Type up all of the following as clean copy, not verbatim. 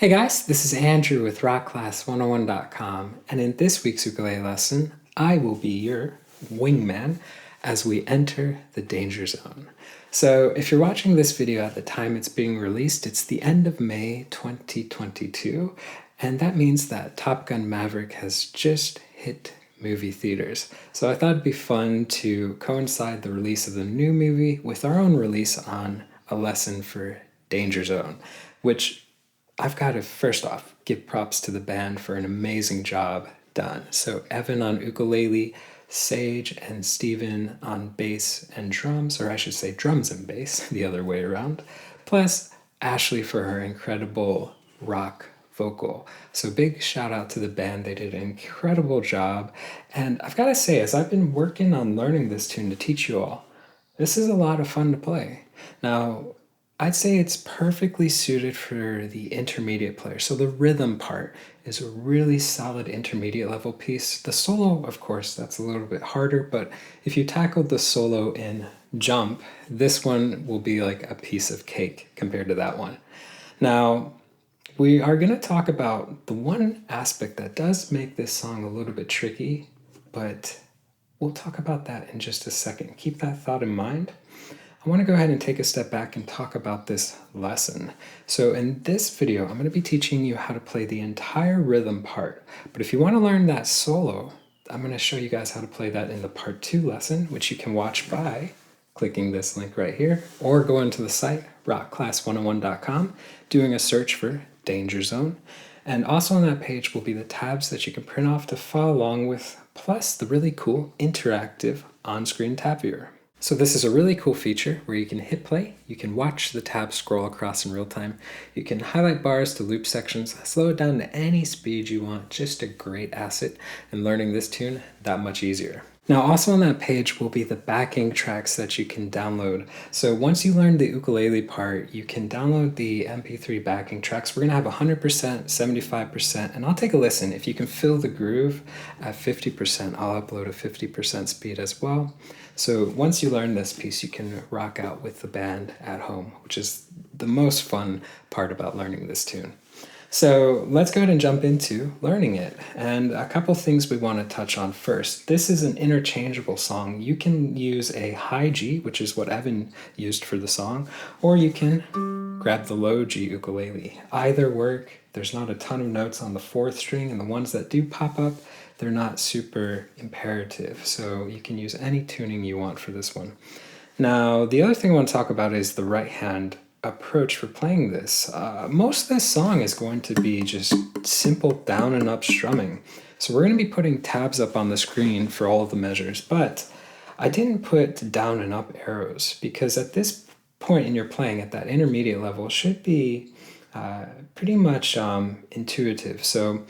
Hey guys, this is Andrew with rockclass101.com, and in this week's ukulele lesson, I will be your wingman as we enter the danger zone. So if you're watching this video at the time it's being released, it's the end of May 2022, and that means that Top Gun Maverick has just hit movie theaters. So I thought it'd be fun to coincide the release of the new movie with our own release on a lesson for Danger Zone, which I've got to first off give props to the band for an amazing job done. So Evan on ukulele, Sage and Steven on bass and drums, or I should say drums and bass, the other way around. Plus Ashley for her incredible rock vocal. So big shout out to the band. They did an incredible job. And I've got to say, as I've been working on learning this tune to teach you all, this is a lot of fun to play. Now, I'd say it's perfectly suited for the intermediate player. So the rhythm part is a really solid intermediate level piece. The solo, of course, that's a little bit harder, but if you tackled the solo in Jump, this one will be like a piece of cake compared to that one. Now, we are going to talk about the one aspect that does make this song a little bit tricky, but we'll talk about that in just a second. Keep that thought in mind. I want to go ahead and take a step back and talk about this lesson. So in this video, I'm going to be teaching you how to play the entire rhythm part. But if you want to learn that solo, I'm going to show you guys how to play that in the part 2 lesson, which you can watch by clicking this link right here, or go into the site, rockclass101.com, doing a search for Danger Zone. And also on that page will be the tabs that you can print off to follow along with, plus the really cool interactive on-screen tab viewer. So this is a really cool feature where you can hit play, you can watch the tabs scroll across in real time, you can highlight bars to loop sections, slow it down to any speed you want, just a great asset in learning this tune that much easier. Now also on that page will be the backing tracks that you can download. So once you learn the ukulele part, you can download the MP3 backing tracks. We're going to have 100%, 75%, and I'll take a listen. If you can feel the groove at 50%, I'll upload a 50% speed as well. So once you learn this piece, you can rock out with the band at home, which is the most fun part about learning this tune. So let's go ahead and jump into learning it. And a couple things we want to touch on first. This is an interchangeable song. You can use a high G, which is what Evan used for the song, or you can grab the low G ukulele. Either work. There's not a ton of notes on the 4th string, and the ones that do pop up, they're not super imperative. So you can use any tuning you want for this one. Now, the other thing I want to talk about is the right hand approach for playing this. Most of this song is going to be just simple down and up strumming. So we're going to be putting tabs up on the screen for all of the measures, but I didn't put down and up arrows because at this point in your playing at that intermediate level should be pretty much intuitive. So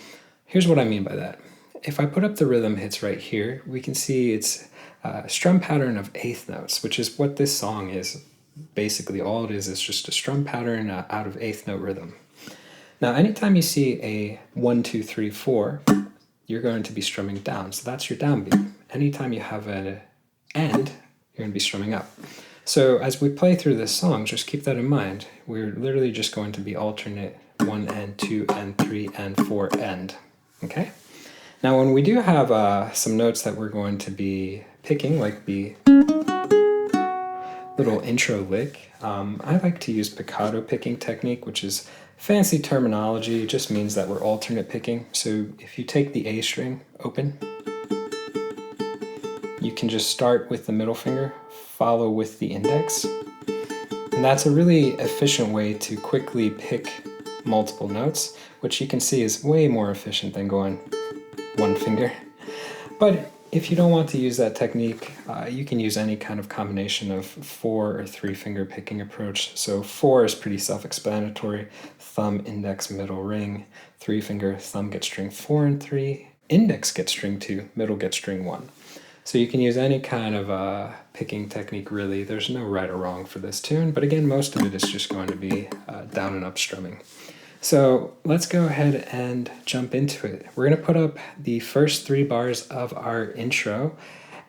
here's what I mean by that. If I put up the rhythm hits right here, we can see it's a strum pattern of 8th notes, which is what this song is. Basically all it is just a strum pattern out of 8th note rhythm. Now anytime you see a 1, 2, 3, 4, you're going to be strumming down, so that's your downbeat. Anytime you have an end, you're going to be strumming up. So as we play through this song, just keep that in mind. We're literally just going to be alternate 1 and 2 and 3 and 4 end. Okay? Now when we do have some notes that we're going to be picking, like the little intro lick, I like to use piccato picking technique, which is fancy terminology. It just means that we're alternate picking. So if you take the A string open, you can just start with the middle finger, follow with the index. And that's a really efficient way to quickly pick multiple notes, which you can see is way more efficient than going one finger. But if you don't want to use that technique, you can use any kind of combination of 4 or 3 finger picking approach. So 4 is pretty self-explanatory. Thumb, index, middle, ring. 3 finger, thumb gets string 4 and 3. Index gets string 2, middle gets string 1. So you can use any kind of picking technique really. There's no right or wrong for this tune, but again, most of it is just going to be down and up strumming. So let's go ahead and jump into it. We're going to put up the first 3 bars of our intro,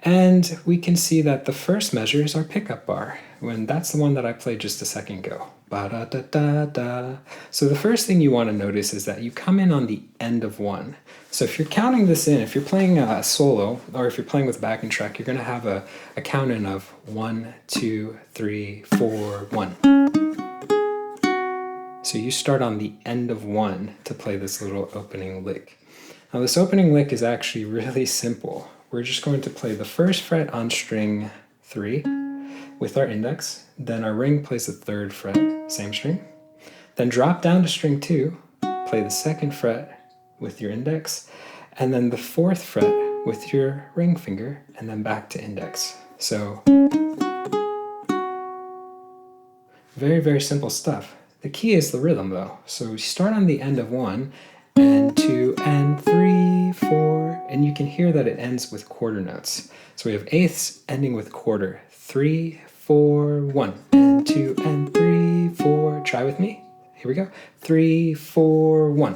And we can see that the first measure is our pickup bar, when that's the one that I played just a second ago. Ba-da-da-da-da. So the first thing you want to notice is that you come in on the end of one. So if you're counting this in, if you're playing a solo, or if you're playing with a backing track, you're going to have a count in of 1, 2, 3, 4, 1. So you start on the end of one to play this little opening lick. Now this opening lick is actually really simple. We're just going to play the first fret on string 3 with our index, then our ring plays the 3rd fret, same string, then drop down to string 2, play the 2nd fret with your index, and then the 4th fret with your ring finger, and then back to index. So, very, very simple stuff. The key is the rhythm though. So we start on the end of 1, and 2, and 3, 4, and you can hear that it ends with quarter notes. So we have eighths ending with quarter. 3, 4, 1, and 2, and 3, 4. Try with me. Here we go. 3, 4, 1.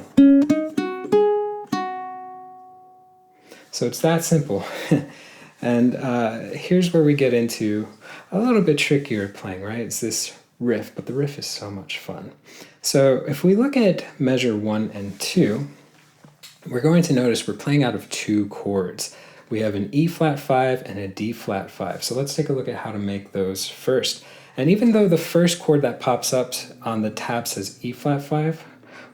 So it's that simple. And here's where we get into a little bit trickier playing, right? It's this riff, but the riff is so much fun. So if we look at measure 1 and 2, we're going to notice we're playing out of 2 chords. We have an E flat 5 and a D flat 5. So let's take a look at how to make those first. And even though the first chord that pops up on the tab says E flat 5,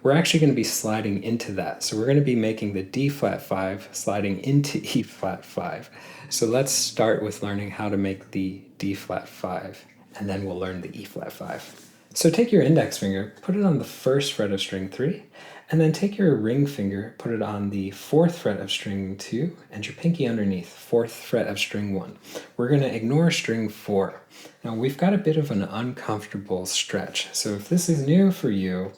we're actually going to be sliding into that. So we're going to be making the D flat 5 sliding into E flat 5. So let's start with learning how to make the D flat 5, and then we'll learn the E flat 5. So take your index finger, put it on the 1st fret of string 3, and then take your ring finger, put it on the 4th fret of string 2, and your pinky underneath, 4th fret of string 1. We're going to ignore string 4. Now we've got a bit of an uncomfortable stretch, so if this is new for you,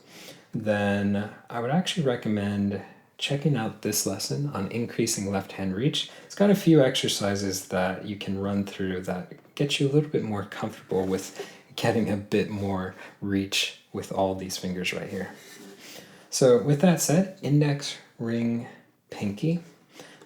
then I would actually recommend checking out this lesson on increasing left hand reach. It's got a few exercises that you can run through that get you a little bit more comfortable with getting a bit more reach with all these fingers right here. So with that said, index, ring, pinky.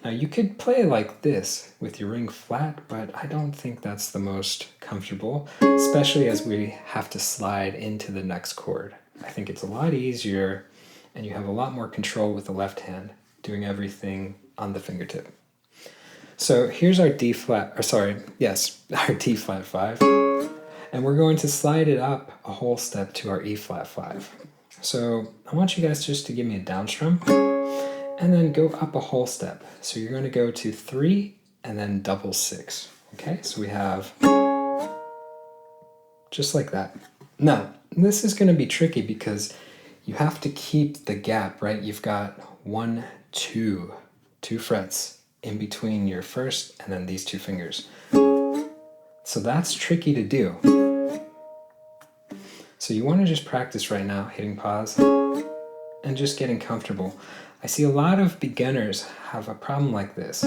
Now you could play like this with your ring flat, but I don't think that's the most comfortable, especially as we have to slide into the next chord. I think it's a lot easier and you have a lot more control with the left hand, doing everything on the fingertip. So here's our D flat, our D flat 5. And we're going to slide it up a whole step to our E flat 5. So I want you guys just to give me a down strum and then go up a whole step. So you're going to go to 3 and then double 6. Okay, so we have just like that. Now, this is going to be tricky because you have to keep the gap, right? You've got 1, 2 frets in between your first and then these 2 fingers. So that's tricky to do. So you want to just practice right now, hitting pause and just getting comfortable. I see a lot of beginners have a problem like this,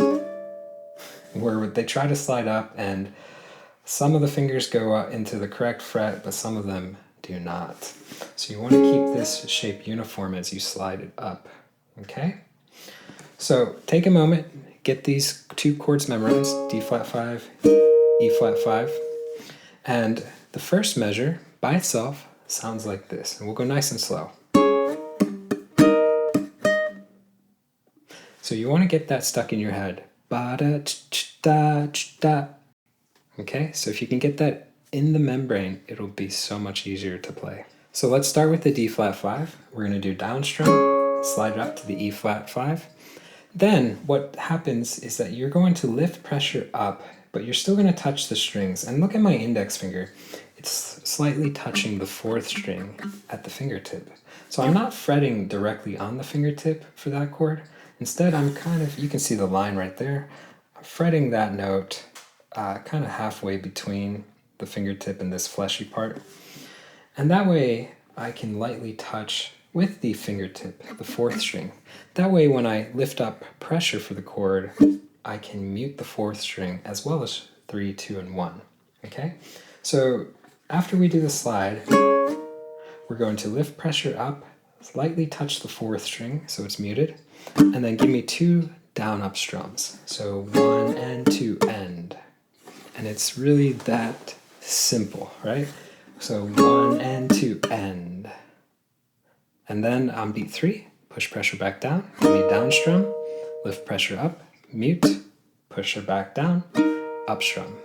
where they try to slide up and some of the fingers go into the correct fret, but some of them do not. So you want to keep this shape uniform as you slide it up, okay? So take a moment, get these 2 chords memorized, D flat 5, E flat 5, and the first measure by itself sounds like this, and we'll go nice and slow. So you want to get that stuck in your head. Ba-da-ch-da-ch-da. Okay, so if you can get that in the membrane, it'll be so much easier to play. So let's start with the D flat 5. We're going to do down strum, slide it up to the E flat 5. Then what happens is that you're going to lift pressure up, but you're still going to touch the strings. And look at my index finger. It's slightly touching the 4th string at the fingertip. So I'm not fretting directly on the fingertip for that chord. Instead, I'm you can see the line right there. I'm fretting that note kind of halfway between the fingertip and this fleshy part. And that way I can lightly touch with the fingertip, the 4th string. That way when I lift up pressure for the chord, I can mute the 4th string as well as 3, 2, and 1. Okay? So after we do the slide, we're going to lift pressure up, slightly touch the 4th string so it's muted, and then give me 2 down, up strums. So 1 and 2 end. And it's really that simple, right? So 1 and 2 end. And then on beat 3, push pressure back down, give me down strum, lift pressure up, mute, push her back down, up strum.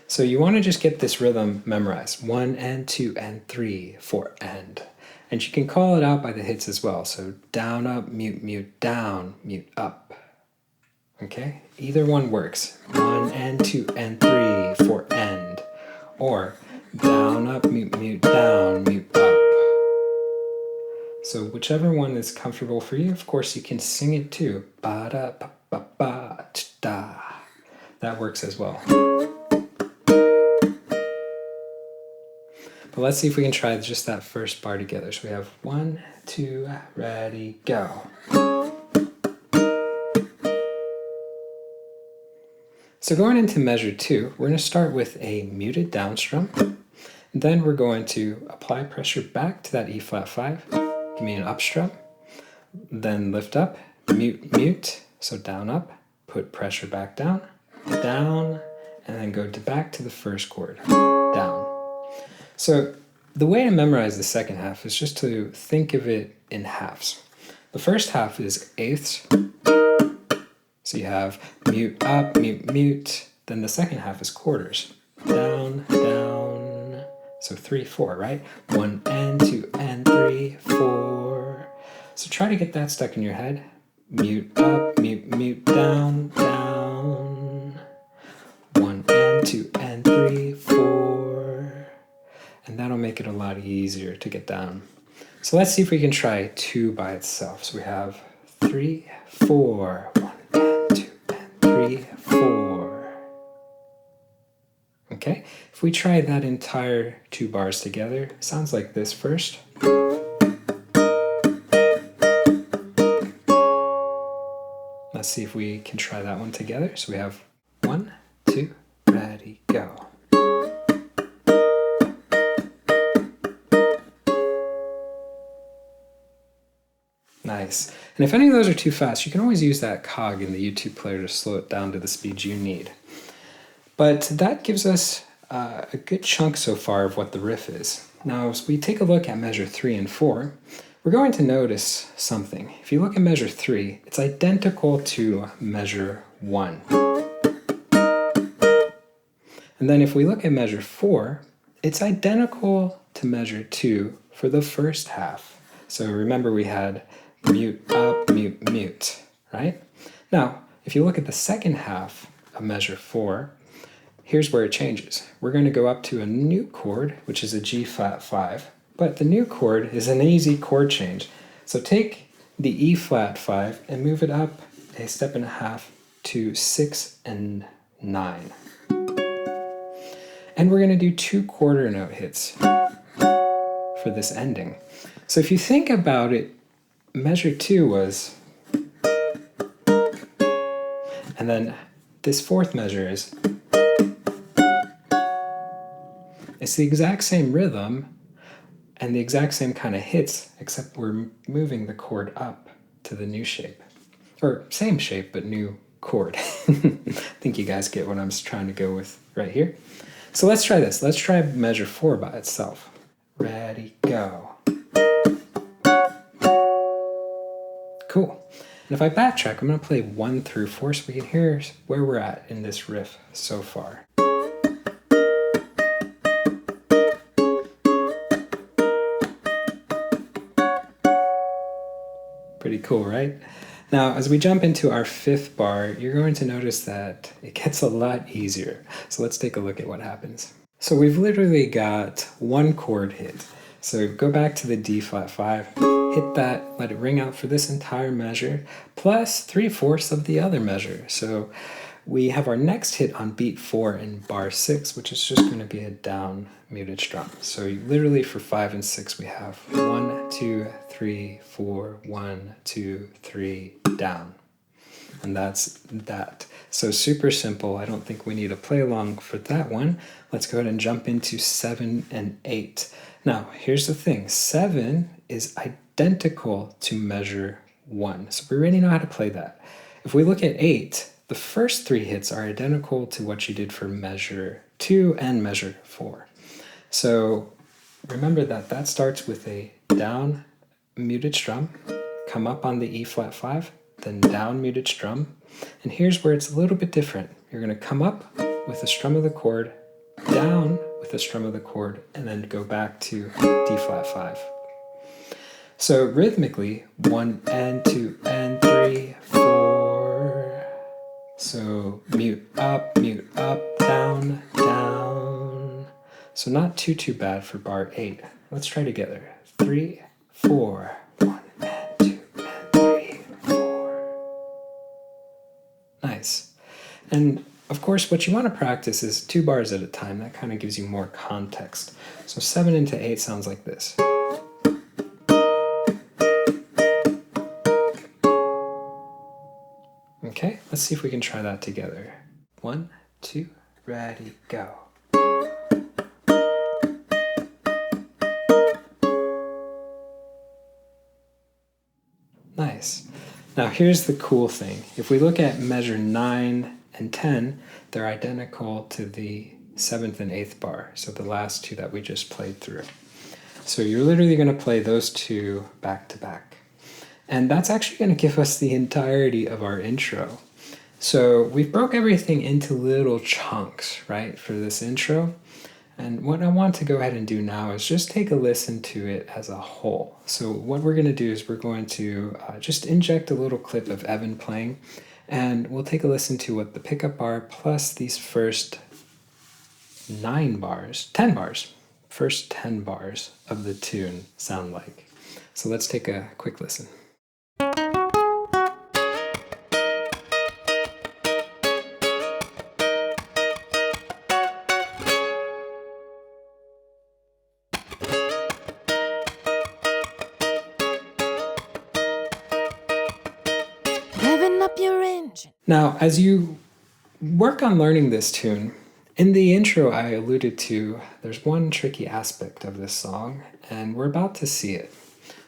So you want to just get this rhythm memorized. 1 and 2 and 3, 4 and. And you can call it out by the hits as well. So down, up, mute, mute, down, mute, up. Okay? Either one works. 1 and 2 and 3, 4 and. Or down, up, mute, mute, down, mute, up. So whichever one is comfortable for you, of course you can sing it too. Ba da ba ba ba da. That works as well. But let's see if we can try just that first bar together. So we have 1, 2, ready, go. So going into measure 2, we're going to start with a muted down strum. Then we're going to apply pressure back to that E flat 5. Give me an up strum. Then lift up, mute, mute. So down, up, put pressure back down, down, and then go back to the first chord, down. So the way to memorize the second half is just to think of it in halves. The first half is eighths. So you have mute, up, mute, mute. Then the second half is quarters. Down, down. So 3, 4, right? 1 and 2 and 3, 4. So try to get that stuck in your head. Mute, up, mute, mute, down, down. 1 and 2 and 3, 4. And that'll make it a lot easier to get down. So let's see if we can try 2 by itself. So we have 3, 4, 1 and 2 and 3, 4. Okay, if we try that entire 2 bars together, it sounds like this first. Let's see if we can try that one together. So we have 1, 2, ready, go. Nice. And if any of those are too fast, you can always use that cog in the YouTube player to slow it down to the speed you need. But that gives us a good chunk so far of what the riff is. Now, as we take a look at measure 3 and 4, we're going to notice something. If you look at measure 3, it's identical to measure 1. And then if we look at measure 4, it's identical to measure 2 for the first half. So remember we had mute, up, mute, mute, right? Now, if you look at the second half of measure 4, here's where it changes. We're going to go up to a new chord, which is a G flat 5, but the new chord is an easy chord change. So take the E flat 5 and move it up a step and a half to 6 and 9. And we're going to do 2 quarter note hits for this ending. So if you think about it, measure 2 was, and then this fourth measure is, it's the exact same rhythm and the exact same kind of hits, except we're moving the chord up to the new shape. Or same shape, but new chord. I think you guys get what I'm trying to go with right here. So let's try this. Let's try measure 4 by itself. Ready, go. Cool. And if I backtrack, I'm going to play 1 through 4 so we can hear where we're at in this riff so far. Pretty cool, right? Now, as we jump into our 5th bar, you're going to notice that it gets a lot easier. So let's take a look at what happens. So we've literally got 1 chord hit. So go back to the D flat 5, hit that, let it ring out for this entire measure, plus 3/4 of the other measure. So we have our next hit on beat 4 in bar 6, which is just going to be a down muted strum. So literally for 5 and 6 we have 1, 2, 3, 4, 1, 2, 3, down. And that's that. So super simple. I don't think we need to play along for that one. Let's go ahead and jump into 7 and 8. Now, here's the thing. 7 is identical to measure 1. So we already know how to play that. if we look at 8, the first 3 hits are identical to what you did for measure 2 and measure 4. So remember that that starts with a down muted strum, come up on the E flat 5, then down muted strum. And here's where it's a little bit different. You're going to come up with a strum of the chord, down with a strum of the chord, and then go back to D flat 5. So rhythmically, 1 and 2 and 3, 4. So mute up, down, down. So not too bad for bar 8. Let's try together. 3, 4. 1 and 2 and 3, 4. Nice. And of course, what you want to practice is 2 bars at a time. That kind of gives you more context. So 7 into 8 sounds like this. Okay, let's see if we can try that together. 1, 2, ready, go. Nice. Now here's the cool thing. If we look at measure 9 and 10, they're identical to the 7th and 8th bar, so the last 2 that we just played through. So you're literally going to play those 2 back to back. And that's actually going to give us the entirety of our intro. So we've broke everything into little chunks, right, for this intro. And what I want to go ahead and do now is just take a listen to it as a whole. So what we're going to do is we're going to just inject a little clip of Evan playing, and we'll take a listen to what the pickup bar plus these first 10 bars, first 10 bars of the tune sound like. So let's take a quick listen. Up your engine. Now, as you work on learning this tune, in the intro I alluded to, there's one tricky aspect of this song, and we're about to see it.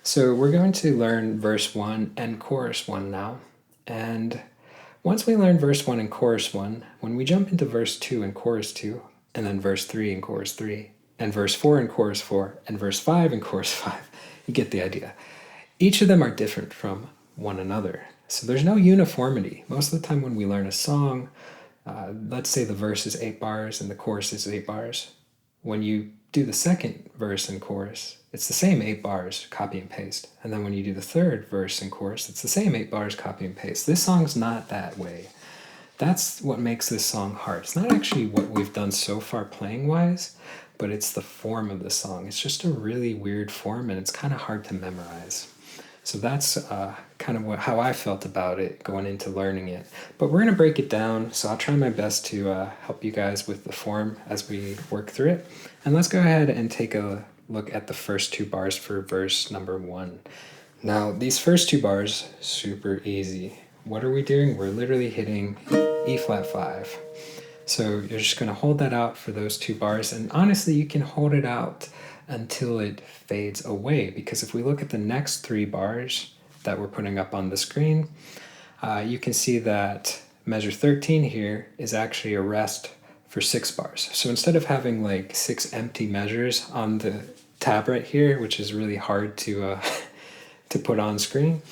So we're going to learn verse 1 and chorus 1 now, and once we learn verse 1 and chorus 1, when we jump into verse 2 and chorus 2, and then verse 3 and chorus 3, and verse 4 and chorus 4, and verse 5 and chorus 5, you get the idea. Each of them are different from one another. So there's no uniformity. Most of the time when we learn a song, let's say the verse is 8 bars and the chorus is 8 bars. When you do the second verse and chorus, it's the same 8 bars, copy and paste. And then when you do the third verse and chorus, it's the same 8 bars, copy and paste. This song's not that way. That's what makes this song hard. It's not actually what we've done so far playing-wise, but it's the form of the song. It's just a really weird form, and it's kind of hard to memorize. So that's kind of how I felt about it going into learning it. But we're going to break it down, so I'll try my best to help you guys with the form as we work through it. And let's go ahead and take a look at the first 2 bars for verse number 1. Now, these first 2 bars, super easy. What are we doing? We're literally hitting E flat 5. So you're just going to hold that out for those 2 bars, and honestly, you can hold it out until it fades away, because if we look at the next 3 bars that we're putting up on the screen, you can see that measure 13 here is actually a rest for 6 bars. So instead of having like 6 empty measures on the tab right here, which is really hard to put on screen,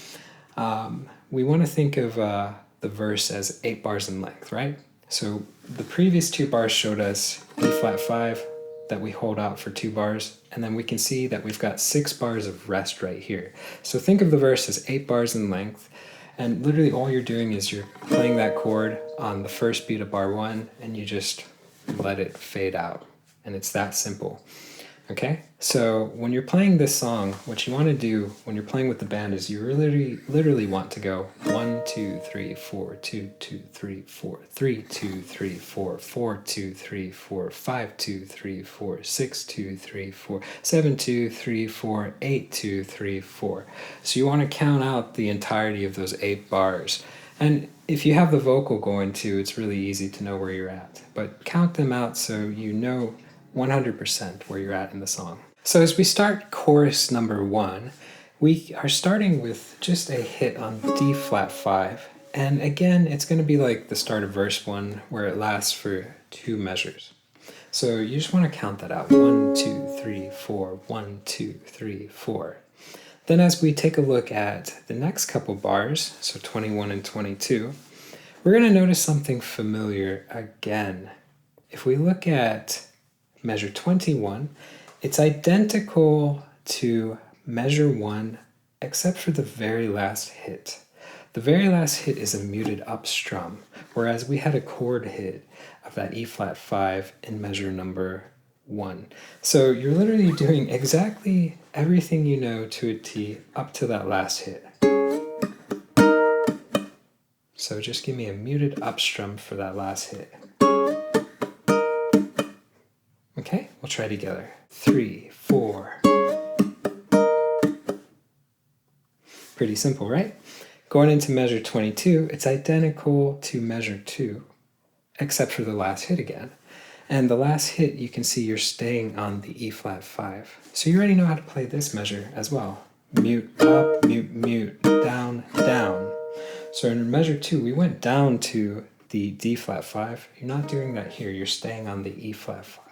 we want to think of the verse as 8 bars in length, right? So the previous 2 bars showed us E flat 5 that we hold out for 2 bars, and then we can see that we've got 6 bars of rest right here. So think of the verse as 8 bars in length, and literally all you're doing is you're playing that chord on the first beat of bar 1, and you just let it fade out, and it's that simple. Okay, so when you're playing this song, what you want to do when you're playing with the band is you literally want to go 1, 2, 3, 4, 2, 2, 3, 4, 3, 2, 3, 4, 4, 2, 3, 4, 5, 2, 3, 4, 6, 2, 3, 4, 7, 2, 3, 4, 8, 2, 3, 4. So you want to count out the entirety of those 8 bars. And if you have the vocal going too, it's really easy to know where you're at. But count them out so you know 100% where you're at in the song. So as we start chorus number 1, we are starting with just a hit on D flat 5 And again, it's going to be like the start of verse 1 where it lasts for 2 measures. So you just want to count that out. 1, 2, 3, 4, 1, 2, 3, 4. Then as we take a look at the next couple bars, so 21 and 22, we're going to notice something familiar again. If we look at measure 21, it's identical to measure 1 except for the very last hit. The very last hit is a muted up strum, whereas we had a chord hit of that E flat 5 in measure number 1. So you're literally doing exactly everything you know to a T up to that last hit. So just give me a muted up strum for that last hit. Okay, we'll try together. 3, 4. Pretty simple, right? Going into measure 22, it's identical to measure 2, except for the last hit again. And the last hit, you can see you're staying on the E flat 5. So you already know how to play this measure as well. Mute, up, mute, mute, down, down. So in measure 2, we went down to the D flat 5. You're not doing that here. You're staying on the E flat 5.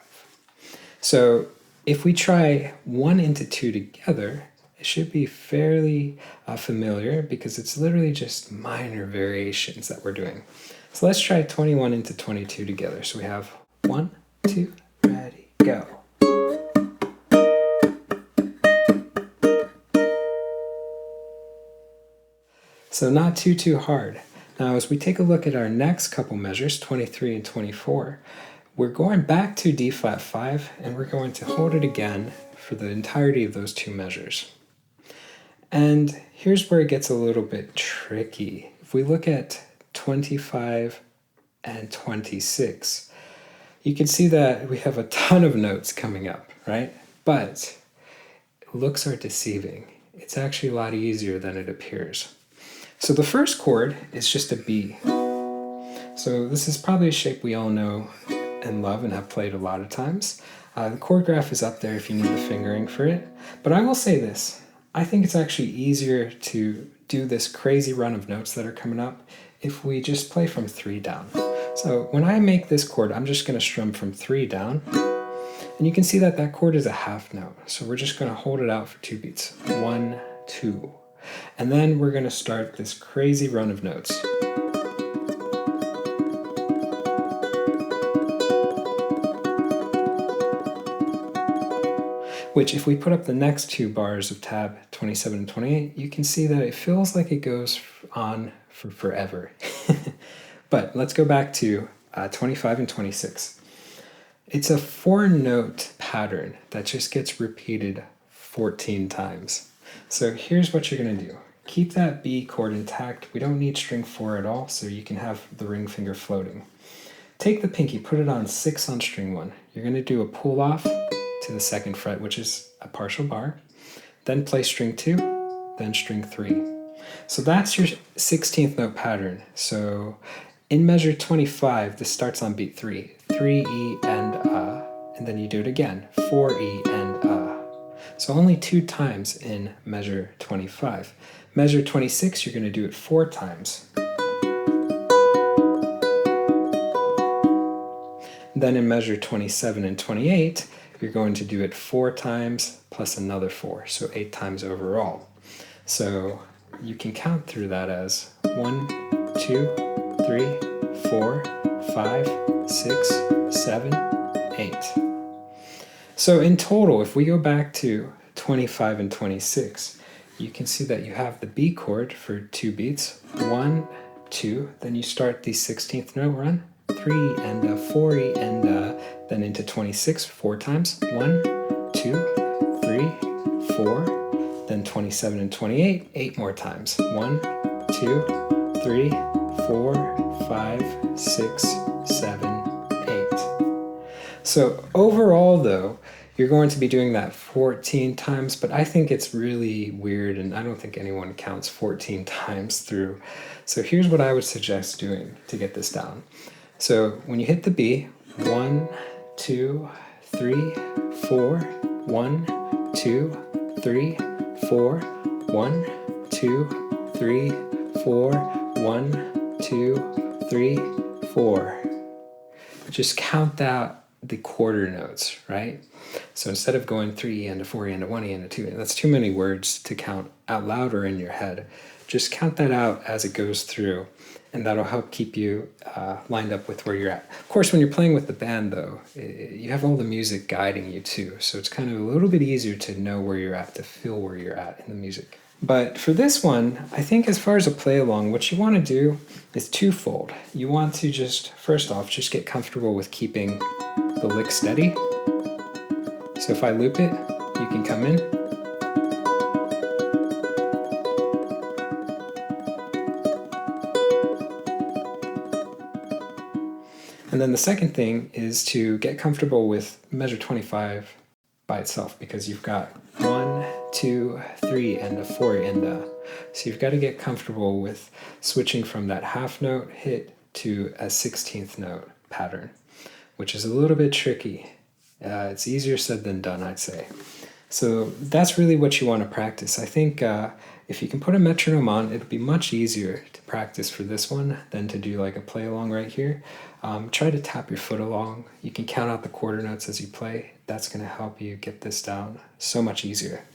So if we try 1 into 2 together, it should be fairly familiar because it's literally just minor variations that we're doing. So let's try 21 into 22 together. So we have 1, 2, ready, go. So not too hard. Now as we take a look at our next couple measures, 23 and 24, we're going back to D flat 5 and we're going to hold it again for the entirety of those 2 measures. And here's where it gets a little bit tricky. If we look at 25 and 26, you can see that we have a ton of notes coming up, right? But looks are deceiving. It's actually a lot easier than it appears. So the first chord is just a B. So this is probably a shape we all know and love and have played a lot of times. The chord graph is up there if you need the fingering for it. But I will say this. I think it's actually easier to do this crazy run of notes that are coming up if we just play from 3 down. So when I make this chord, I'm just going to strum from 3 down. And you can see that that chord is a half note. So we're just going to hold it out for 2 beats. 1, 2. And then we're going to start this crazy run of notes. Which if we put up the next 2 bars of tab 27 and 28, you can see that it feels like it goes on for forever. But let's go back to 25 and 26. It's a 4-note pattern that just gets repeated 14 times. So here's what you're going to do. Keep that B chord intact. We don't need string 4 at all, so you can have the ring finger floating. Take the pinky, put it on 6 on string 1. You're going to do a pull off to the 2nd fret, which is a partial bar. Then play string 2, then string 3. So that's your 16th note pattern. So in measure 25, this starts on beat 3. 3 E and then you do it again. 4 E and So only 2 times in measure 25. Measure 26, you're going to do it 4 times. Then in measure 27 and 28, you're going to do it 4 times plus another 4, so 8 times overall. So you can count through that as 1, 2, 3, 4, 5, 6, 7, 8. So in total, if we go back to 25 and 26, you can see that you have the B chord for 2 beats, 1, 2, then you start the 16th note run, 3 and 4 E and then into 26 4 times, 1, 2, 3, 4, then 27 and 28, 8 more times, 1, 2, 3, 4, 5, 6, 7, 8. So overall though, you're going to be doing that 14 times, but I think it's really weird and I don't think anyone counts 14 times through. So here's what I would suggest doing to get this down. So when you hit the B, 1, 2, 3, 4, 1, 2, 3, 4, 1, 2, 3, 4, 1, 2, 3, 4. Just count out the quarter notes, right? So instead of going 3 and a 4 and a 1 and a 2, that's too many words to count out loud or in your head. Just count that out as it goes through, and that'll help keep you lined up with where you're at. Of course, when you're playing with the band, though, you have all the music guiding you too, so it's kind of a little bit easier to know where you're at, to feel where you're at in the music. But for this one, I think as far as a play along, what you want to do is twofold. You want to just, first off, just get comfortable with keeping the lick steady. So if I loop it, you can come in. And then the second thing is to get comfortable with measure 25 by itself, because you've got 1, 2, 3, and a 4 and a. So you've got to get comfortable with switching from that half note hit to a 16th note pattern, which is a little bit tricky. It's easier said than done, I'd say. So that's really what you want to practice. I think if you can put a metronome on, it'll be much easier to practice for this one than to do like a play along right here. Try to tap your foot along. You can count out the quarter notes as you play. That's going to help you get this down so much easier.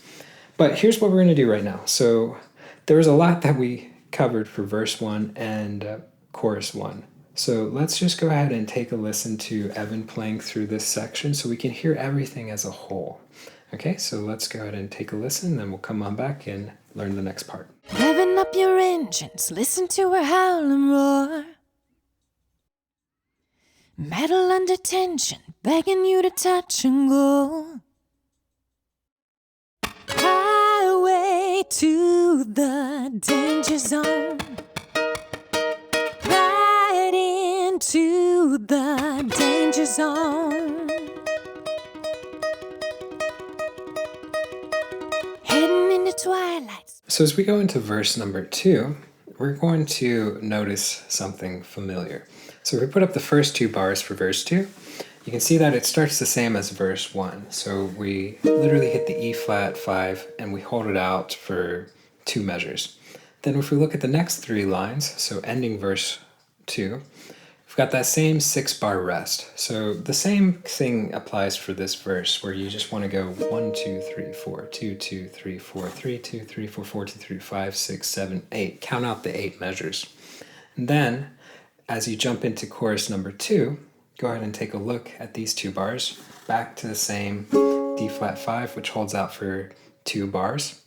But here's what we're going to do right now. So there was a lot that we covered for verse 1 and chorus 1. So let's just go ahead and take a listen to Evan playing through this section so we can hear everything as a whole. Okay, so let's go ahead and take a listen, then we'll come on back and learn the next part. Revving up your engines, listen to her howl and roar. Metal under tension, begging you to touch and go. Highway to the danger zone. Right into the danger zone. Heading into twilight. So as we go into verse number 2, we're going to notice something familiar. So if we put up the first 2 bars for verse 2, you can see that it starts the same as verse 1. So we literally hit the E flat 5 and we hold it out for 2 measures. Then if we look at the next 3 lines, so ending verse 2, we've got that same 6-bar rest. So the same thing applies for this verse, where you just want to go 1, 2, 3, 4, 2, 2, 3, 4, 3, 2, 3, 4, 4, 2, 3, 5, 6, 7, 8. Count out the 8 measures. And then, as you jump into chorus number 2, go ahead and take a look at these 2 bars, back to the same D flat 5, which holds out for 2 bars.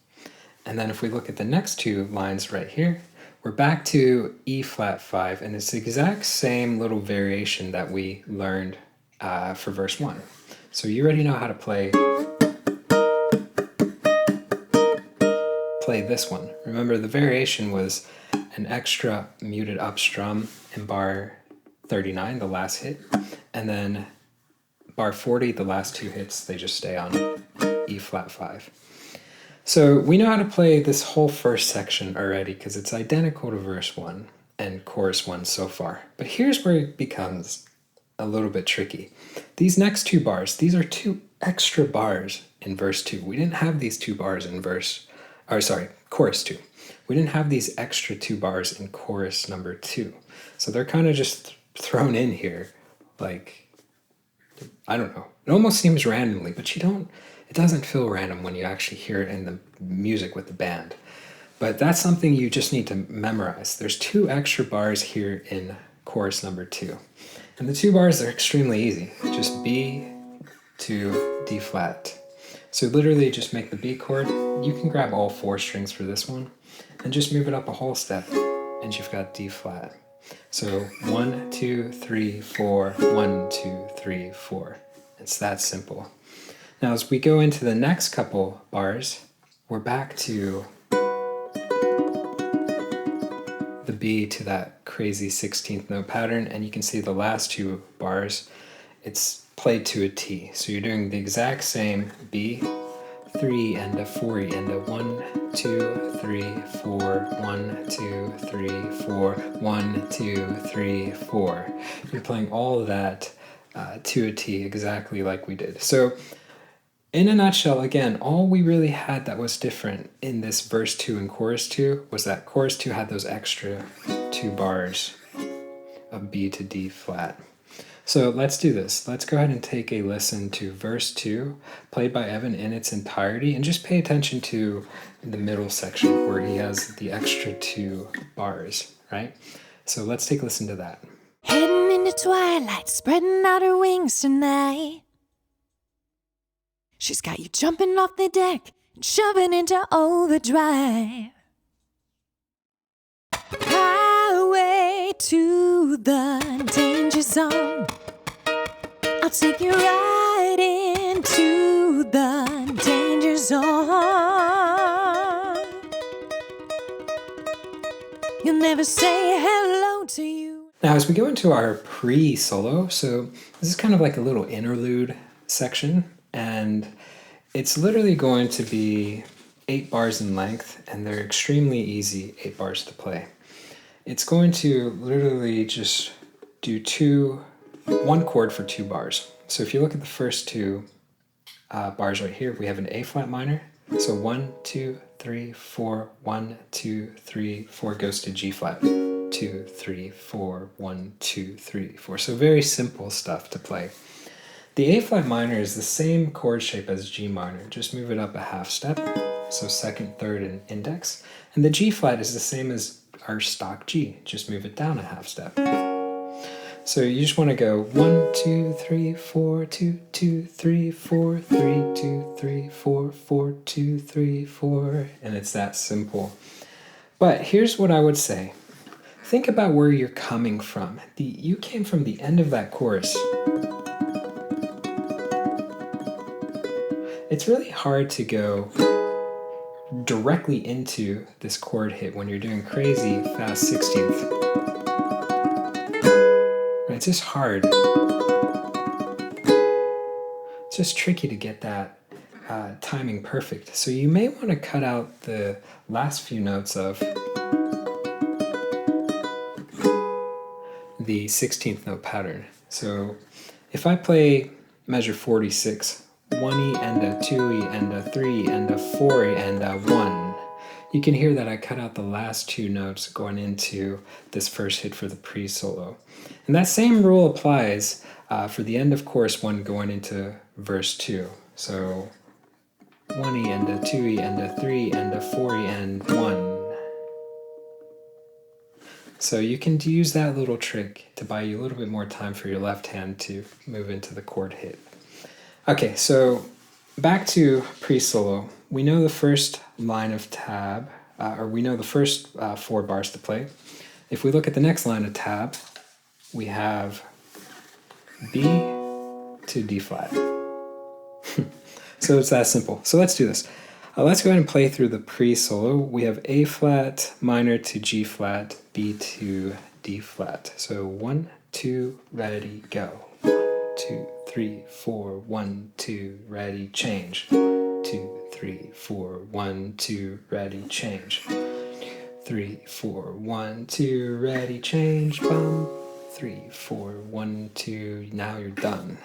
And then if we look at the next 2 lines right here, we're back to E flat 5, and it's the exact same little variation that we learned for verse 1. So you already know how to play this one. Remember, the variation was an extra muted up strum in bar 39, the last hit, and then bar 40, the last 2 hits, they just stay on E flat 5. So we know how to play this whole first section already because it's identical to verse 1 and chorus 1 so far. But here's where it becomes a little bit tricky. These next 2 bars, these are 2 extra bars in verse 2. We didn't have these 2 bars in chorus 2. We didn't have these extra 2 bars in chorus number 2. So they're kind of just thrown in here, like, I don't know. It almost seems randomly, but it doesn't feel random when you actually hear it in the music with the band. But that's something you just need to memorize. There's 2 extra bars here in chorus number 2. And the 2 bars are extremely easy. Just B to D flat. So literally just make the B chord. You can grab all 4 strings for this one and just move it up a whole step and you've got D flat. So 1, 2, 3, 4, 1, 2, 3, 4. It's that simple. Now as we go into the next couple bars, we're back to the B to that crazy 16th note pattern, and you can see the last 2 bars, it's played to a T. So you're doing the exact same B, 3 and a 4 and a 1, 2, 3, 4, 1, 2, 3, 4, 1, 2, 3, 4. You're playing all of that to a T exactly like we did. So in a nutshell, again, all we really had that was different in this verse 2 and chorus 2 was that chorus 2 had those extra 2 bars of B to D flat. So let's do this. Let's go ahead and take a listen to verse 2, played by Evan in its entirety, and just pay attention to the middle section where he has the extra 2 bars, right? So let's take a listen to that. Heading into twilight, spreading out her wings tonight. She's got you jumping off the deck and shoving into overdrive. Highway to the danger zone. I'll take you right into the danger zone. You'll never say hello to you. Now, as we go into our pre-solo, so this is kind of like a little interlude section, and it's literally going to be 8 bars in length, and they're extremely easy 8 bars to play. It's going to literally just do 1 chord for 2 bars. So if you look at the first 2 bars right here, we have an A flat minor. So 1, 2, 3, 4, 1, 2, 3, 4 goes to G flat. 2, 3, 4, 1, 2, 3, 4. So very simple stuff to play. The A flat minor is the same chord shape as G minor, just move it up a half step. So 2nd, 3rd, and index. And the G flat is the same as our stock G, just move it down a half step. So you just want to go 1, 2, 3, 4, 2, 2, 3, 4, 3, 2, 3, 4, 4, 2, 3, 4, and it's that simple. But here's what I would say. Think about where you're coming from. You came from the end of that chorus. It's really hard to go directly into this chord hit when you're doing crazy fast 16th. It's just hard. It's just tricky to get that timing perfect. So you may want to cut out the last few notes of the 16th note pattern. So if I play measure 46, 1E and a 2E and a 3 and a 4E and a 1, you can hear that I cut out the last 2 notes going into this first hit for the pre-solo. And that same rule applies for the end of chorus 1 going into verse 2. So 1E and a 2E and a 3 and a 4E and 1. So you can use that little trick to buy you a little bit more time for your left hand to move into the chord hit. Okay, so back to pre-solo. We know the first line of tab, or we know the first 4 bars to play. If we look at the next line of tab, we have B to D flat. So it's that simple. So let's do this. Let's go ahead and play through the pre-solo. We have A flat minor to G flat, B to D flat. So 1, 2, ready, go. 1, 2, 3, 4, 1, 2, ready, change. 2, 3, 4, 1, 2, ready, change. 3, 4, 1, 2, ready, change, bum. 3, 4, 1, 2, now you're done.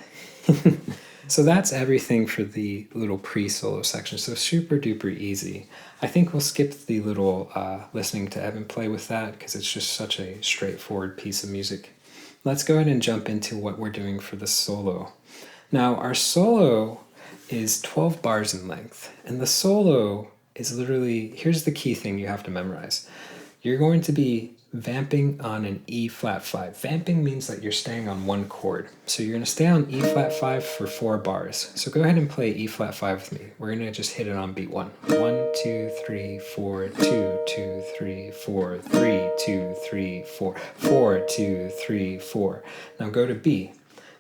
So that's everything for the little pre-solo section. So super duper easy. I think we'll skip the little listening to Evan play with that because it's just such a straightforward piece of music. Let's go ahead and jump into what we're doing for the solo. Now our solo is 12 bars in length, and the solo is literally, here's the key thing you have to memorize. You're going to be vamping on an E flat 5. Vamping means that you're staying on 1 chord. So you're going to stay on E flat 5 for 4 bars. So go ahead and play E flat 5 with me. We're going to just hit it on beat 1. 1, 2, 3, 4, 2, 2, 3, 4, 3, 2, 3, 4, 4, 2, 3, 4. Now go to B.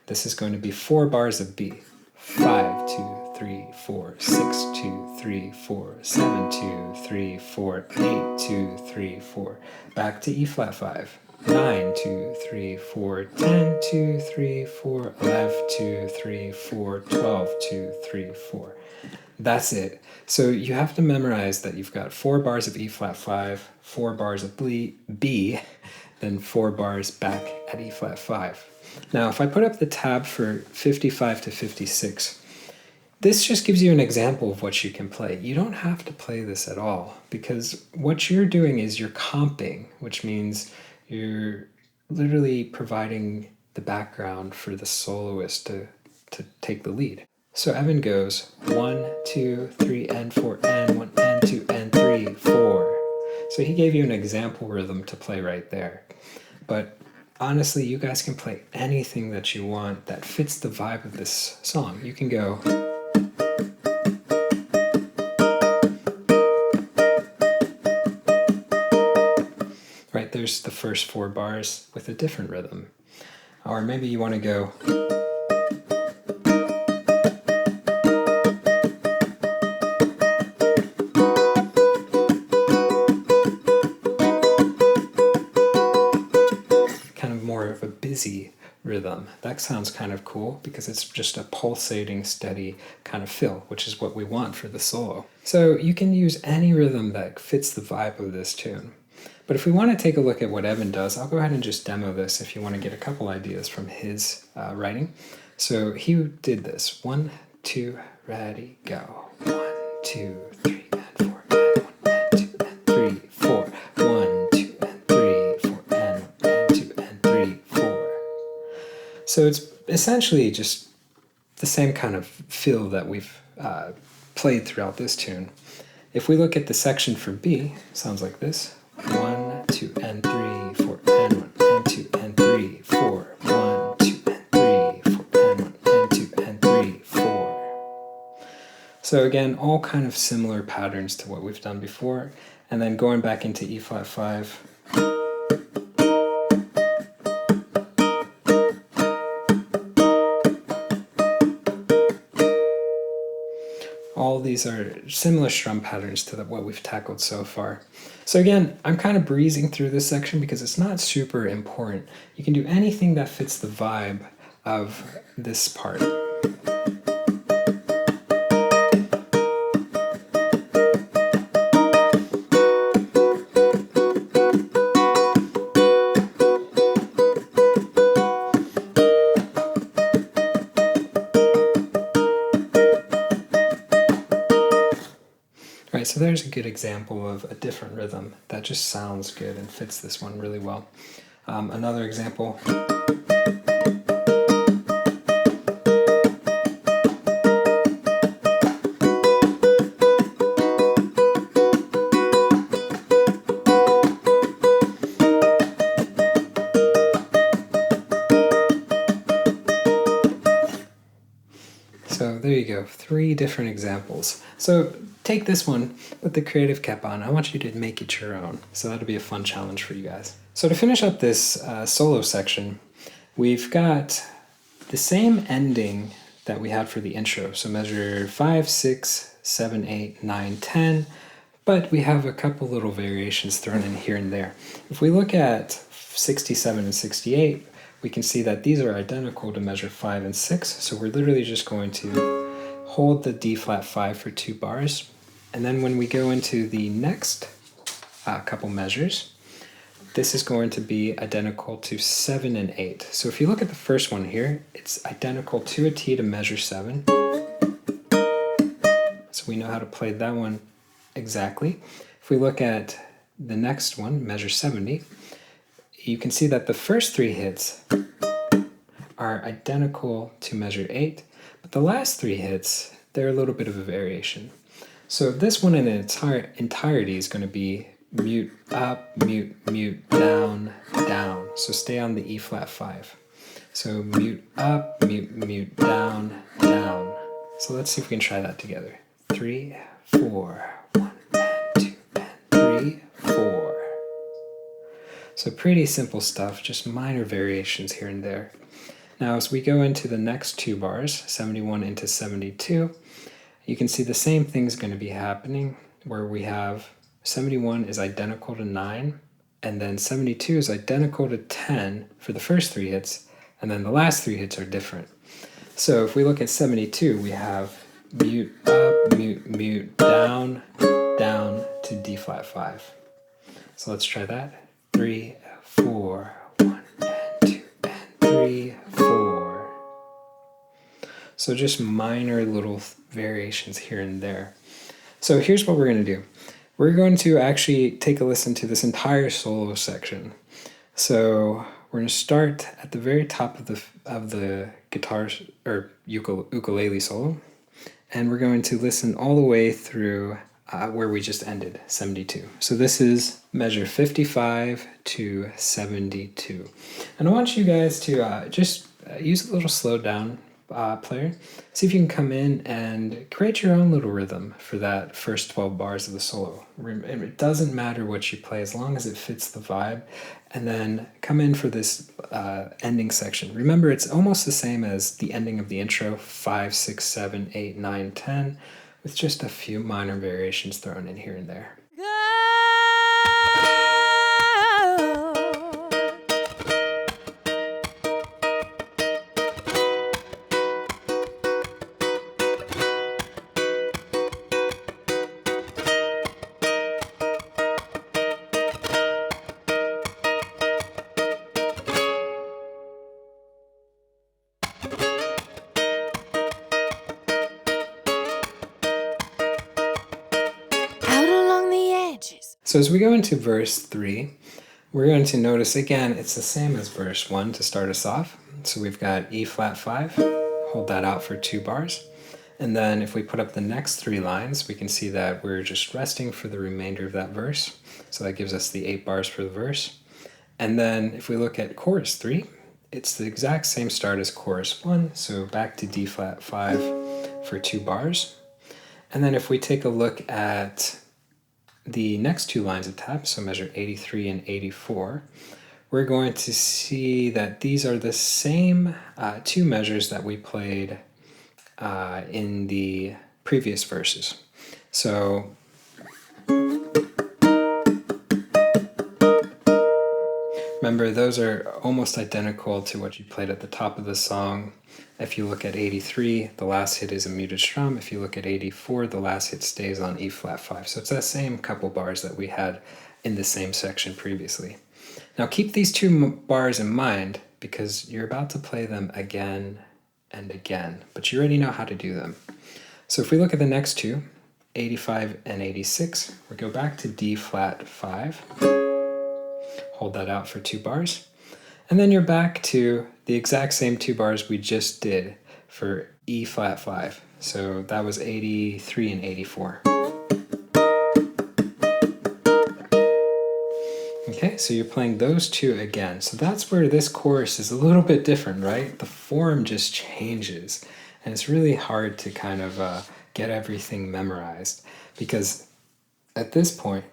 This is going to be 4 bars of B. 5, 2, 3, 4, 6, 2, 3, 4, 7, 2, 3, 4, 8, 2, 3, 4. Back to E flat 5. 9, 2, 3, 4, 10, 2, 3, 4, 11, 2, 3, 4, 12, 2, 3, 4. That's it. So you have to memorize that you've got 4 bars of E flat 5, 4 bars of B, then 4 bars back at E flat 5. Now, if I put up the tab for 55 to 56, this just gives you an example of what you can play. You don't have to play this at all because what you're doing is you're comping, which means You're literally providing the background for the soloist to take the lead. So Evan goes 1, 2, 3, and 4, and 1, and 2, and 3, 4. So he gave you an example rhythm to play right there. But honestly, you guys can play anything that you want that fits the vibe of this song. You can go. Right, there's the first 4 bars with a different rhythm. Or maybe you want to go. Kind of more of a busy rhythm. That sounds kind of cool because it's just a pulsating, steady kind of fill, which is what we want for the solo. So you can use any rhythm that fits the vibe of this tune. But if we want to take a look at what Evan does, I'll go ahead and just demo this if you want to get a couple ideas from his writing. So he did this. 1, 2, ready, go. 1, 2, 3, and 4, and 1, and 2, and 3, 4. 1, 2, and 3, 4, and 1, and 2, and 3, 4. So it's essentially just the same kind of feel that we've played throughout this tune. If we look at the section for B, it sounds like this. 1, 2, and 3, 4, and 1, and 2, and 3, 4. 1, 2, and 3, 4, and 1, and 2, and 3, 4. So again, all kind of similar patterns to what we've done before. And then going back into E flat 5. All these are similar strum patterns to what we've tackled so far. So again, I'm kind of breezing through this section because it's not super important. You can do anything that fits the vibe of this part. Right, so there's a good example of a different rhythm that just sounds good and fits this one really well. Another example. So there you go, 3 different examples. So take this one, put the creative cap on. I want you to make it your own. So that'll be a fun challenge for you guys. So to finish up this solo section, we've got the same ending that we had for the intro. So measure 5, 6, 7, 8, 9, 10, but we have a couple little variations thrown in here and there. If we look at 67 and 68, we can see that these are identical to measure 5 and 6. So we're literally just going to hold the D flat 5 for 2 bars. And then when we go into the next couple measures, this is going to be identical to 7 and 8. So if you look at the first one here, it's identical to a T to measure 7. So we know how to play that one exactly. If we look at the next one, measure 70, you can see that the first 3 hits are identical to measure 8, but the last 3 hits, they're a little bit of a variation. So this one in its entirety is going to be mute up, mute, mute, down, down. So stay on the E flat 5. So mute up, mute, mute, down, down. So let's see if we can try that together. 3, 4, 1, and 2, and 3, 4. So pretty simple stuff, just minor variations here and there. Now as we go into the next 2 bars, 71 into 72, you can see the same thing's going to be happening where we have 71 is identical to 9, and then 72 is identical to 10 for the first 3 hits, and then the last 3 hits are different. So if we look at 72, we have mute up, mute, mute, down, down to D flat 5. So let's try that. 3, 4, 1, and 2, and 3, 4. So just minor little variations here and there. So here's what we're going to do. We're going to actually take a listen to this entire solo section. So we're going to start at the very top of the guitar or ukulele solo, and we're going to listen all the way through where we just ended, 72. So this is measure 55 to 72. And I want you guys to just use a little slowed down player. See if you can come in and create your own little rhythm for that first 12 bars of the solo. It doesn't matter what you play as long as it fits the vibe. And then come in for this ending section. Remember, it's almost the same as the ending of the intro, 5, 6, 7, 8, 9, 10, with just a few minor variations thrown in here and there. So as we go into verse 3, we're going to notice again, it's the same as verse 1 to start us off. So we've got E flat 5, hold that out for 2 bars. And then if we put up the next 3 lines, we can see that we're just resting for the remainder of that verse. So that gives us the 8 bars for the verse. And then if we look at chorus 3, it's the exact same start as chorus 1. So back to D flat 5 for 2 bars. And then if we take a look at the next 2 lines of tab, so measure 83 and 84, we're going to see that these are the same 2 measures that we played in the previous verses. So remember, those are almost identical to what you played at the top of the song. If you look at 83, the last hit is a muted strum. If you look at 84, the last hit stays on E flat 5. So it's that same couple bars that we had in the same section previously. Now keep these 2 bars in mind because you're about to play them again and again, but you already know how to do them. So if we look at the next 2, 85 and 86, we go back to D flat 5, hold that out for 2 bars, and then you're back to the exact same 2 bars we just did for E flat 5. So that was 83 and 84. Okay, so you're playing those 2 again. So that's where this chorus is a little bit different, right? The form just changes. And it's really hard to kind of get everything memorized because at this point,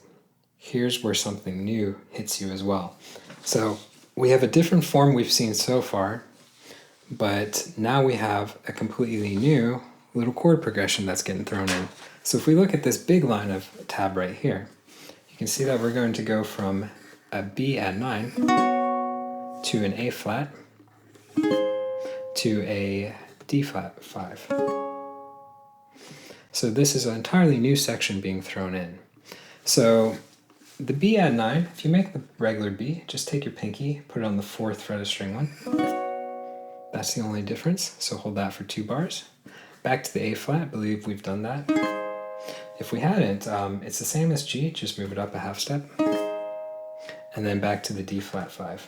here's where something new hits you as well. So we have a different form we've seen so far, but now we have a completely new little chord progression that's getting thrown in. So if we look at this big line of tab right here, you can see that we're going to go from a B add 9 to an A flat to a D flat 5. So this is an entirely new section being thrown in. So the B add 9, if you make the regular B, just take your pinky, put it on the 4th fret of string 1. That's the only difference, so hold that for 2 bars. Back to the A flat, I believe we've done that. If we hadn't, it's the same as G, just move it up a half step. And then back to the D flat 5.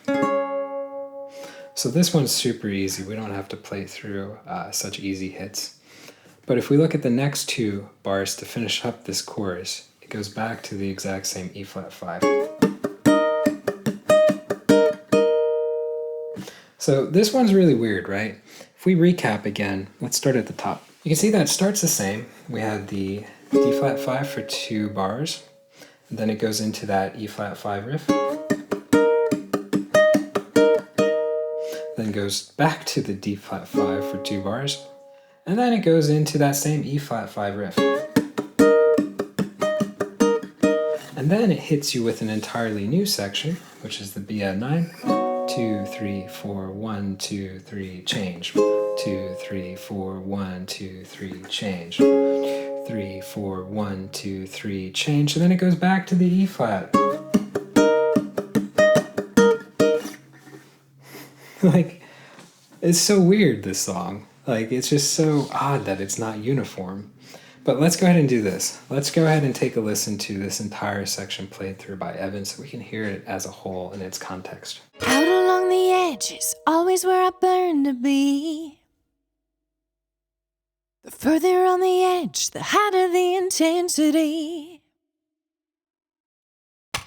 So this one's super easy, we don't have to play through such easy hits. But if we look at the next 2 bars to finish up this chorus, it goes back to the exact same E flat 5. So this one's really weird, right? If we recap again, let's start at the top. You can see that it starts the same. We had the D flat 5 for 2 bars. Then it goes into that E flat 5 riff. Then goes back to the D flat 5 for 2 bars. And then it goes into that same E flat 5 riff. And then it hits you with an entirely new section, which is the B add 9. 2, 3, 4, 1, 2, 3, change. 2, 3, 4, 1, 2, 3, change. 3, 4, 1, 2, 3, change. And then it goes back to the E flat. Like, it's so weird, this song. Like, it's just so odd that it's not uniform. But let's go ahead and do this. Let's go ahead and take a listen to this entire section played through by Evan so we can hear it as a whole in its context. Out along the edges, always where I burn to be. The further on the edge, the hotter the intensity.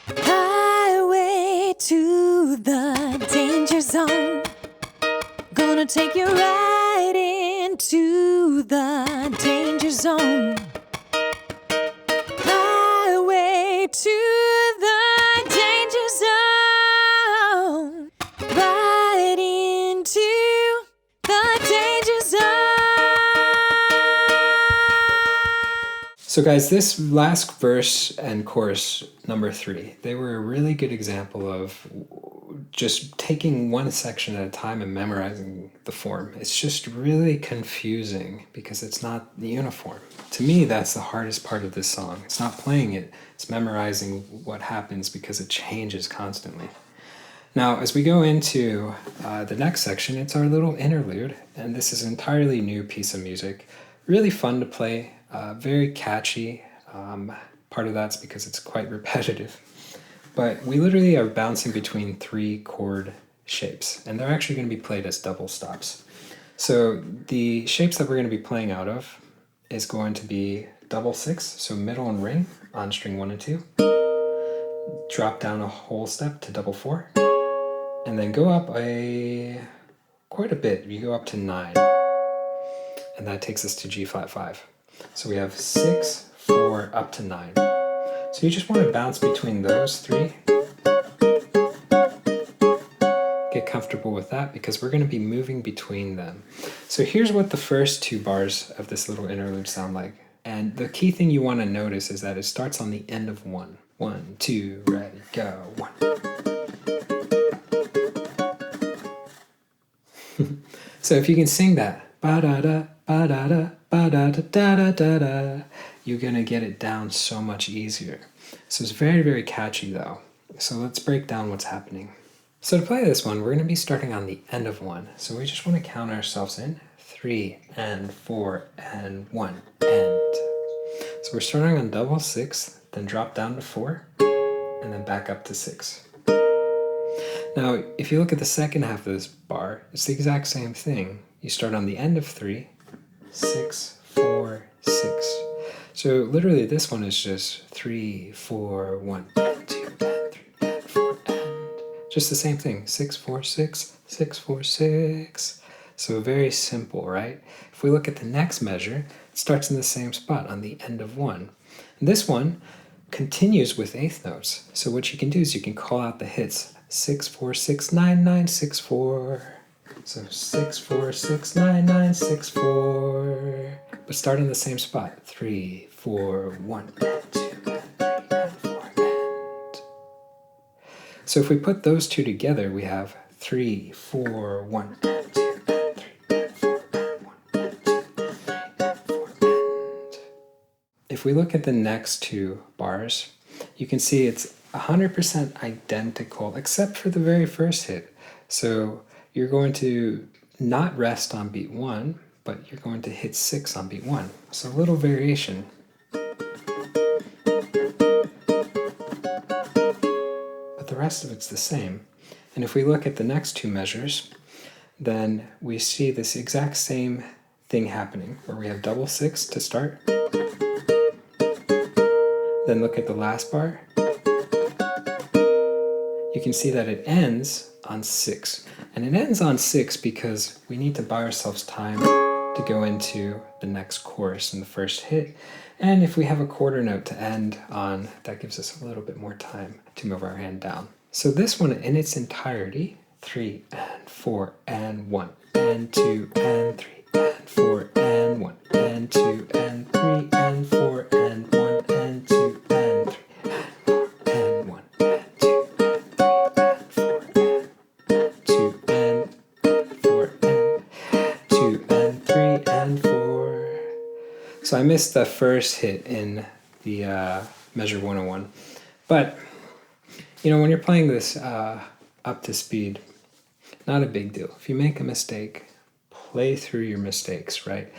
Highway to the danger zone. Gonna take you right into the danger zone. Highway to the danger zone. Right into the danger zone. So guys, this last verse and chorus, number 3, they were a really good example of just taking one section at a time and memorizing the form. It's just really confusing because it's not uniform. To me, that's the hardest part of this song. It's not playing it, it's memorizing what happens because it changes constantly. Now, as we go into the next section, it's our little interlude, and this is an entirely new piece of music. Really fun to play, very catchy. Part of that's because it's quite repetitive. But we literally are bouncing between 3 chord shapes, and they're actually going to be played as double stops. So the shapes that we're going to be playing out of is going to be double 6, so middle and ring on string 1 and 2. Drop down a whole step to double 4, and then go up quite a bit. You go up to 9, and that takes us to G flat 5. So we have 6, 4, up to 9. So you just want to bounce between those 3. Get comfortable with that because we're going to be moving between them. So here's what the first 2 bars of this little interlude sound like. And the key thing you want to notice is that it starts on the end of 1. 1, 2, ready, go, 1. So if you can sing that, ba-da-da, ba-da-da, ba-da-da-da-da-da-da, you're going to get it down so much easier. So it's very, very catchy though. So let's break down what's happening. So to play this one, we're going to be starting on the end of 1. So we just want to count ourselves in. 3 and 4 and 1 and. So we're starting on double 6, then drop down to 4, and then back up to 6. Now, if you look at the second half of this bar, it's the exact same thing. You start on the end of 3, 6, 4, 6. So literally this one is just 3, 4, 1, and 2, and 3, and 4, and just the same thing. 6, 4, 6, 6, 4, 6. So very simple, right? If we look at the next measure, it starts in the same spot on the end of 1. And this one continues with eighth notes. So what you can do is you can call out the hits. 6, 4, 6, 9, 9, 6, 4. So 6, 4, 6, 9, 9, 6, 4. But start in the same spot. 3, 4, 1, and 2, and 3, and 4, and. So if we put those 2 together, we have 3, 4, 1, and 2, and 3, and 4, and 1, and 2, and 3, and 4, and. If we look at the next 2 bars, you can see it's 100% identical except for the very first hit. So you're going to not rest on beat 1, but you're going to hit 6 on beat 1. So a little variation. But the rest of it's the same. And if we look at the next 2 measures, then we see this exact same thing happening, where we have double 6 to start. Then look at the last bar. You can see that it ends on 6. And it ends on 6 because we need to buy ourselves time to go into the next chorus in the first hit. And if we have a quarter note to end on, that gives us a little bit more time to move our hand down. So this one in its entirety, 3 and 4 and 1 and 2 and 3 and 4 and 1 and 2 and 3 and 4 and 1 and 2 and 3 and 1 and 2 and 3 and 4 and 2 and 4 and 2 and 3 and 4. So I missed the first hit in the measure 101, but you know, when you're playing this up to speed, not a big deal. If you make a mistake, play through your mistakes, right?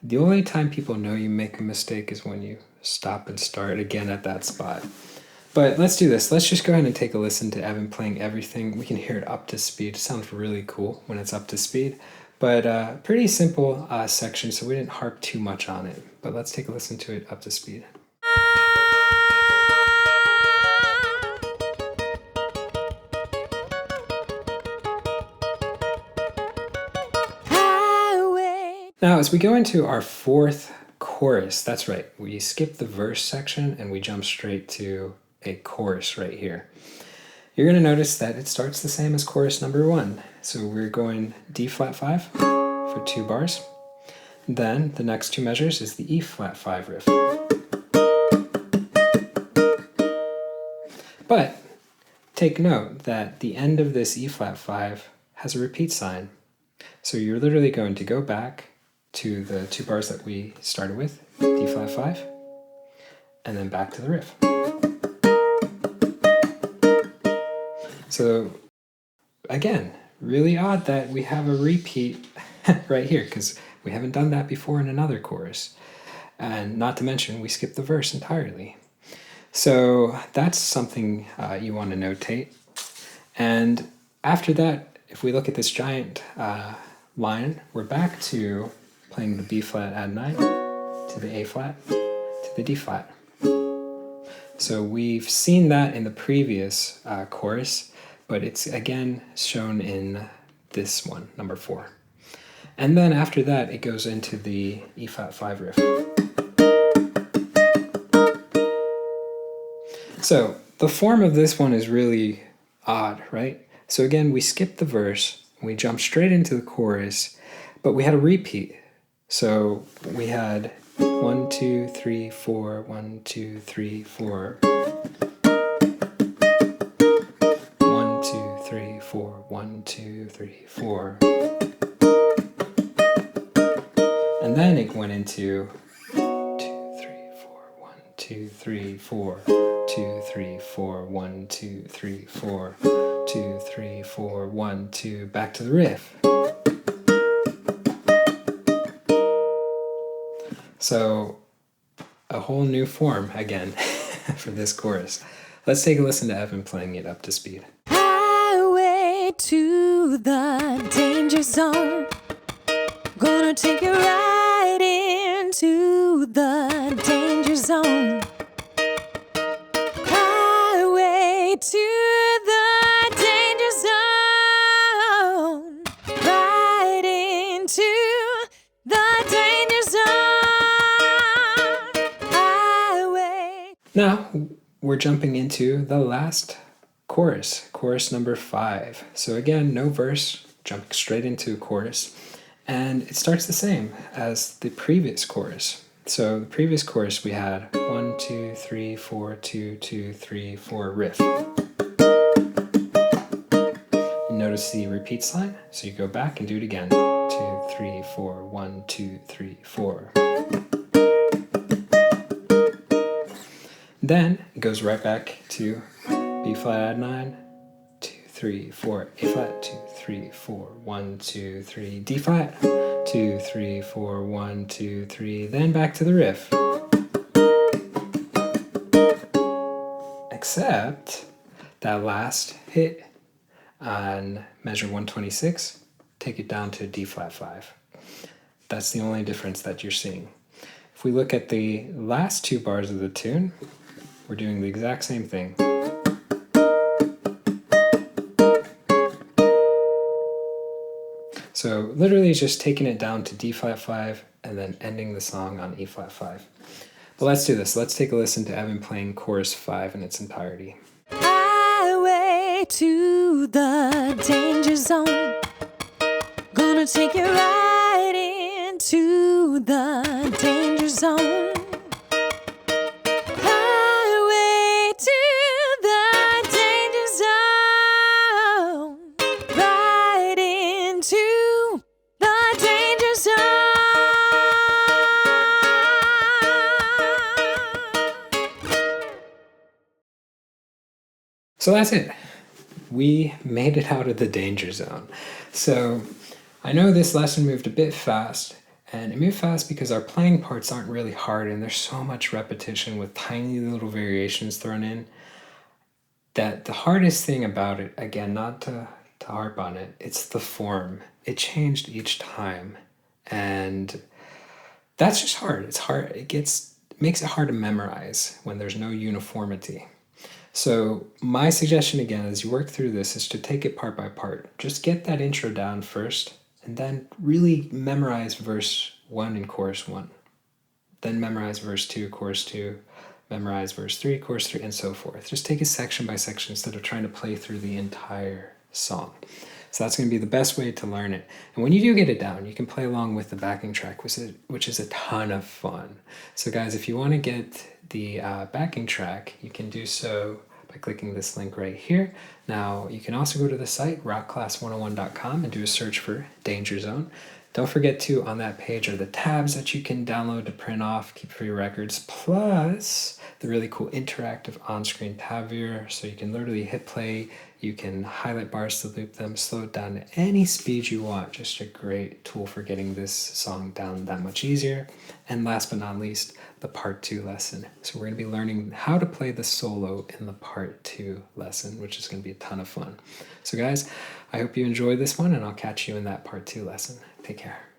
The only time people know you make a mistake is when you stop and start again at that spot. But let's do this. Let's just go ahead and take a listen to Evan playing everything. We can hear it up to speed. It sounds really cool when it's up to speed. But pretty simple section, so we didn't harp too much on it. But let's take a listen to it up to speed. Now, as we go into our fourth chorus, that's right, we skip the verse section and we jump straight to a chorus right here. You're going to notice that it starts the same as chorus number 1. So we're going D flat 5 for 2 bars. Then the next 2 measures is the E flat 5 riff. But take note that the end of this E flat 5 has a repeat sign. So you're literally going to go back to the 2 bars that we started with, D flat 5, and then back to the riff. So again, really odd that we have a repeat right here, because we haven't done that before in another chorus. And not to mention, we skipped the verse entirely. So that's something you want to notate. And after that, if we look at this giant line, we're back to playing the B flat add 9 to the A flat to the D flat. So we've seen that in the previous chorus, but it's again shown in this one, number 4. And then after that, it goes into the E flat 5 riff. So the form of this one is really odd, right? So again, we skip the verse, we jump straight into the chorus, but we had a repeat. So we had 1, 2, 3, 4, 1, 2, 3, 4. 1, 2, 3, 4, 1, 2, 3, 4. And then it went into 2, 3, 4, 1, 2, 3, 4, 2, 3, 4, 1, 2, 3, 4, 2, 3, 4, 1, 2, back to the riff. So a whole new form again for this chorus. Let's take a listen to Evan playing it up to speed. Highway to the danger zone. Gonna take you right into the danger zone. Highway to the danger zone. Right into the danger zone. Highway. Now we're jumping into the last chorus, chorus number 5. So again, no verse, jumping straight into chorus. And it starts the same as the previous chorus. So the previous chorus we had 1, 2, 3, 4, 2, 2, 3, 4 riff. You notice the repeat sign, so you go back and do it again. 2, 3, 4, 1, 2, 3, 4. Then it goes right back to B flat add 9, 2, 3, 4, A flat, 2, 3, 4, 1, 2, 3, D flat, 2, 3, 4, 1, 2, 3, then back to the riff. Except that last hit on measure 126, take it down to D flat 5. That's the only difference that you're seeing. If we look at the last 2 bars of the tune, we're doing the exact same thing. So literally just taking it down to D flat 5 and then ending the song on E flat 5. But let's do this. Let's take a listen to Evan playing chorus 5 in its entirety. Highway to the danger zone. Gonna take you right into the danger zone. Highway to the danger zone. Right into the danger zone. So that's it. We made it out of the danger zone. So I know this lesson moved a bit fast, And it moved fast because our playing parts aren't really hard and there's so much repetition with tiny little variations thrown in that the hardest thing about it, again, not to harp on it, it's the form. It changed each time. And that's just hard. It's hard. Makes it hard to memorize when there's no uniformity. So my suggestion again as you work through this is to take it part by part. Just get that intro down first and then really memorize verse 1 and chorus 1. Then memorize verse 2, chorus 2, memorize verse 3, chorus 3, and so forth. Just take it section by section instead of trying to play through the entire song. So that's going to be the best way to learn it. And when you do get it down, you can play along with the backing track, which is a ton of fun. So guys, if you want to get the backing track, you can do so by clicking this link right here. Now, you can also go to the site, rockclass101.com, and do a search for Danger Zone. Don't forget to, on that page are the tabs that you can download to print off, keep for your records, plus the really cool interactive on-screen tab viewer, so you can literally hit play, you can highlight bars to loop them, slow it down to any speed you want. Just a great tool for getting this song down that much easier. And last but not least, the part 2 lesson. So we're going to be learning how to play the solo in the part 2 lesson, which is going to be a ton of fun. So guys, I hope you enjoy this one, and I'll catch you in that part 2 lesson. Take care.